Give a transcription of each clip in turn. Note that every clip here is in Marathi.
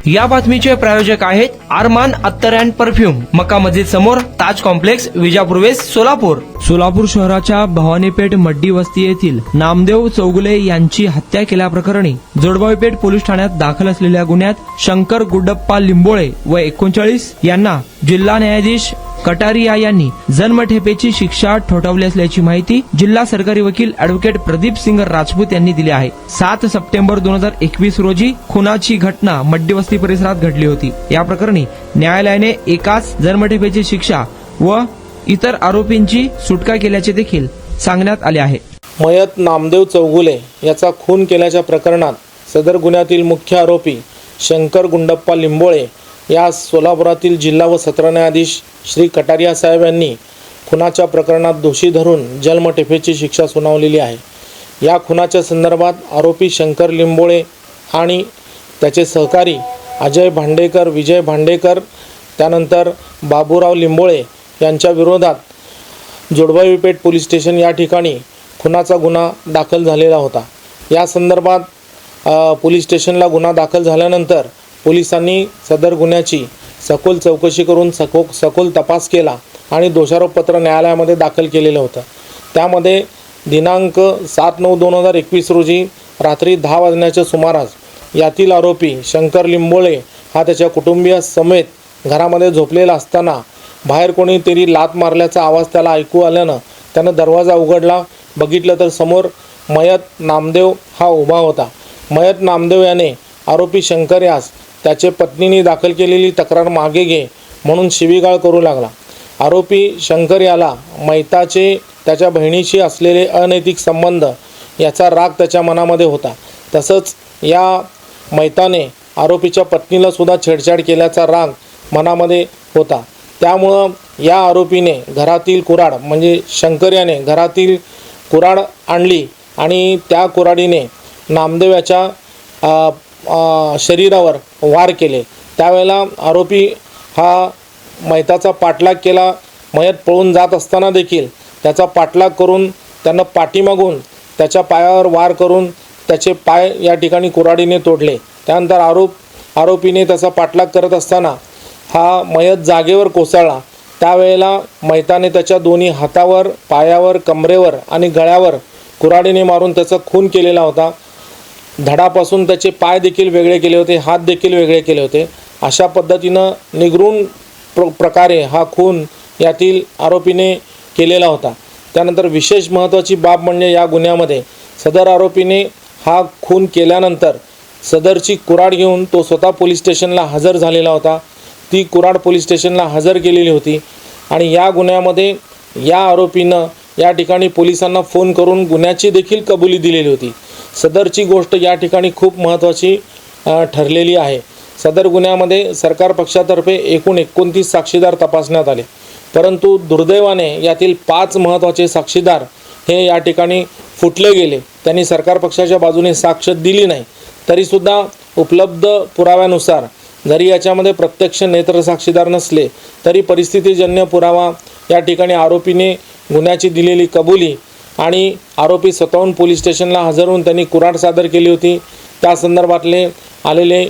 या बातमीचे प्रायोजक आहेत अरमान अत्तर अँड परफ्यूम, मक्का मस्जिद समोर, ताज कॉम्प्लेक्स, विजापूर वेस्ट, सोलापूर. सोलापूर शहराच्या भवानीपेठ मड्डी वस्ती येथील नामदेव चौगुले यांची हत्या केल्याप्रकरणी जोडबावीपेठ पोलीस ठाण्यात दाखल असलेल्या गुन्ह्यात शंकर गुड्डप्पा लिंबोळे व 39 यांना जिल्हा न्यायाधीश कटारिया यांनी जन्मठेपेची शिक्षा ठोठावली असल्याची माहिती जिल्हा सरकारी वकील अॅडव्होकेट प्रदीप सिंग राजपूत यांनी दिली आहे. 7 सप्टेंबर 2021 रोजी खुनाची घटना मड्डी वस्ती परिसरात घडली होती. या प्रकरणी न्यायालयाने एकाच जन्मठेपेची शिक्षा व इतर आरोपींची सुटका केल्याचे देखील सांगण्यात आले आहे. मयत नामदेव चौगुले याचा खून केल्याच्या प्रकरणात सदर गुन्ह्यातील मुख्य आरोपी शंकर गुंडप्पा लिंबोळे या सोलापुरातील जिल्हा व सत्र न्यायाधीश श्री कटारिया साहेब यांनी खुनाच्या प्रकरणात दोषी धरून जन्मठेपेची शिक्षा सुनावलेली आहे. या खुनाच्या संदर्भात आरोपी शंकर लिंबोळे आणि त्याचे सहकारी अजय भांडेकर, विजय भांडेकर, त्यानंतर बाबूराव लिंबोळे यांच्या विरोधात जोडबावीपेठ पोलीस स्टेशन या ठिकाणी खुनाचा गुन्हा दाखल झालेला होता. या संदर्भात पोलीस स्टेशनला गुन्हा दाखल झाल्यानंतर पोलिसांनी सदर गुन्ह्याची सखोल चौकशी करून सखोल तपास केला आणि दोषारोपपत्र न्यायालयामध्ये दाखल केलेलं होतं. त्यामध्ये दिनांक 7/9/2021 रोजी रात्री 10 वाजण्याच्या सुमारास यातील आरोपी शंकर लिंबोळे हा त्याच्या कुटुंबिया समेत घरामध्ये झोपलेला असताना बाहेर कोणीतरी लात मारल्याचा आवाज त्याला ऐकू आल्यानं त्यानं दरवाजा उघडला. बघितलं तर समोर मयत नामदेव हा उभा होता. मयत नामदेव याने आरोपी शंकर यास त्याचे पत्नीने दाखल केलेली तक्रार मागे घे म्हणून शिवीगाळ करू लागला. आरोपी शंकर याला मैताचे त्याच्या बहिणीशी असलेले अनैतिक संबंध याचा राग त्याच्या मनामध्ये होता. तसंच या मैताने आरोपीच्या पत्नीला सुद्धा छेडछाड केल्याचा राग मनामध्ये होता. त्यामुळं या आरोपीने घरातील कुऱ्हाड म्हणजे शंकर याने घरातील कुऱ्हाड आणली आणि त्या कुऱ्हाडीने नामदेव याच्या शरीरावर वार केले. त्यावेळेला आरोपी हा मैताचा पाठलाग केला. मयत पळून जात असताना देखील त्याचा पाठलाग करून त्यानं पाठीमागून त्याच्या पायावर वार करून त्याचे पाय या ठिकाणी कुऱ्हाडीने तोडले. त्यानंतर आरोपीने त्याचा पाठलाग करत असताना हा मयत जागेवर कोसळला. त्यावेळेला मैताने त्याच्या दोन्ही हातावर, पायावर, कमरेवर आणि गळ्यावर कुऱ्हाडीने मारून त्याचा खून केलेला होता. धडापासून त्याचे पाय देखील वेगळे केले होते, हात देखील वेगळे केले होते. अशा पद्धतीनं निगरून प्रकारे हा खून यातील आरोपीने केलेला होता. त्यानंतर विशेष महत्त्वाची बाब म्हणजे या गुन्ह्यामध्ये सदर आरोपीने हा खून केल्यानंतर सदरची कुऱ्हाड घेऊन तो स्वतः पोलीस स्टेशनला हजर झालेला होता. ती कुऱ्हाड पोलीस स्टेशनला हजर केलेली होती आणि या गुन्ह्यामध्ये या आरोपीनं या ठिकाणी पोलिसांना फोन करून गुन्ह्याची देखील कबुली दिलेली होती. सदरची गोष्ट या ठिकाणी खूप महत्त्वाची ठरलेली आहे. सदर गुन्ह्यामध्ये सरकार पक्षातर्फे एकूण 29 साक्षीदार तपासण्यात आले, परंतु दुर्दैवाने यातील 5 महत्त्वाचे साक्षीदार हे या ठिकाणी फुटले गेले. त्यांनी सरकार पक्षाच्या बाजूने साक्ष दिली नाही. तरीसुद्धा उपलब्ध पुराव्यानुसार जरी याच्यामध्ये प्रत्यक्ष नेत्र साक्षीदार नसले तरी परिस्थितीजन्य पुरावा या ठिकाणी आरोपीने गुन्ह्याची दिलेली कबुली आणि आरोपी स्वतःहून पोलीस स्टेशनला हजर होऊन त्यांनी कुऱ्हाड सादर केली होती. त्या संदर्भातले आलेले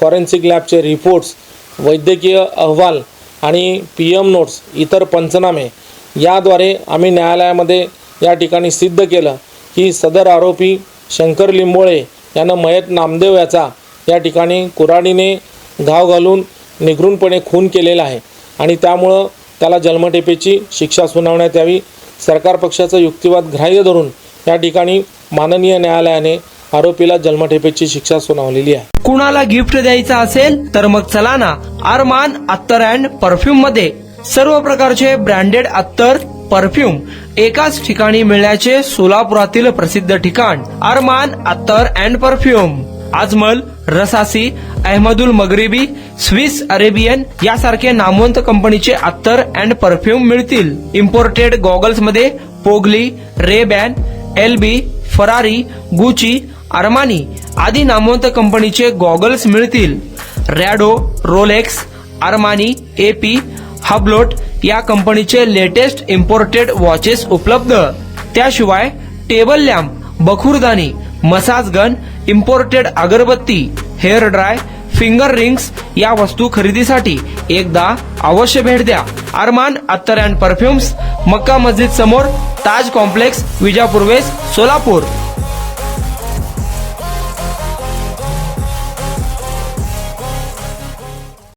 फॉरेन्सिक लॅबचे रिपोर्ट्स, वैद्यकीय अहवाल आणि PM नोट्स, इतर पंचनामे याद्वारे आम्ही न्यायालयामध्ये या ठिकाणी सिद्ध केलं की सदर आरोपी शंकर लिंबोळे यानं मयत नामदेव याचा या ठिकाणी कुऱ्हाडीने घाव घालून निगरूनपणे खून केलेला आहे आणि त्यामुळं त्याला जन्मठेपेची शिक्षा सुनावण्यात यावी. सरकार पक्षाचा युक्तिवाद ग्राह्य धरून या ठिकाणी माननीय न्यायालयाने आरोपीला जन्मठेपेची शिक्षा सुनावलेली आहे. कुणाला गिफ्ट द्यायचं असेल तर मग चला ना अरमान अत्तर अँड परफ्यूम मध्ये सर्व प्रकारचे ब्रँडेड अत्तर, परफ्यूम एकाच ठिकाणी मिळण्याचे सोलापुरातील प्रसिद्ध ठिकाण अरमान अत्तर and perfume. Ajmal, Rasasi, Ahmed Al Maghribi, Swiss Arabian यासारखे नामवंत कंपनीचे अत्तर अँड परफ्यूम मिळतील. इम्पोर्टेड गॉगल्स मध्ये पोगली, Ray-Ban, LB, Ferrari, Gucci, Armani आदी नामवंत कंपनीचे गॉगल्स मिळतील. Rado, Rolex, Armani, AP, Hublot या कंपनीचे लेटेस्ट इम्पोर्टेड वॉचेस उपलब्ध. त्याशिवाय टेबल लॅम्प, बखुरदानी, मसाज गन, इम्पोर्टेड अगरबत्ती, हेअर ड्राय, फिंगर रिंग्स या वस्तू खरेदीसाठी एकदा अवश्य भेट द्या. अरमान अत्तर अँड परफ्युम्स, मक्का मस्जिद समोर, ताज कॉम्प्लेक्स, विजापूर वेस्ट, सोलापूर.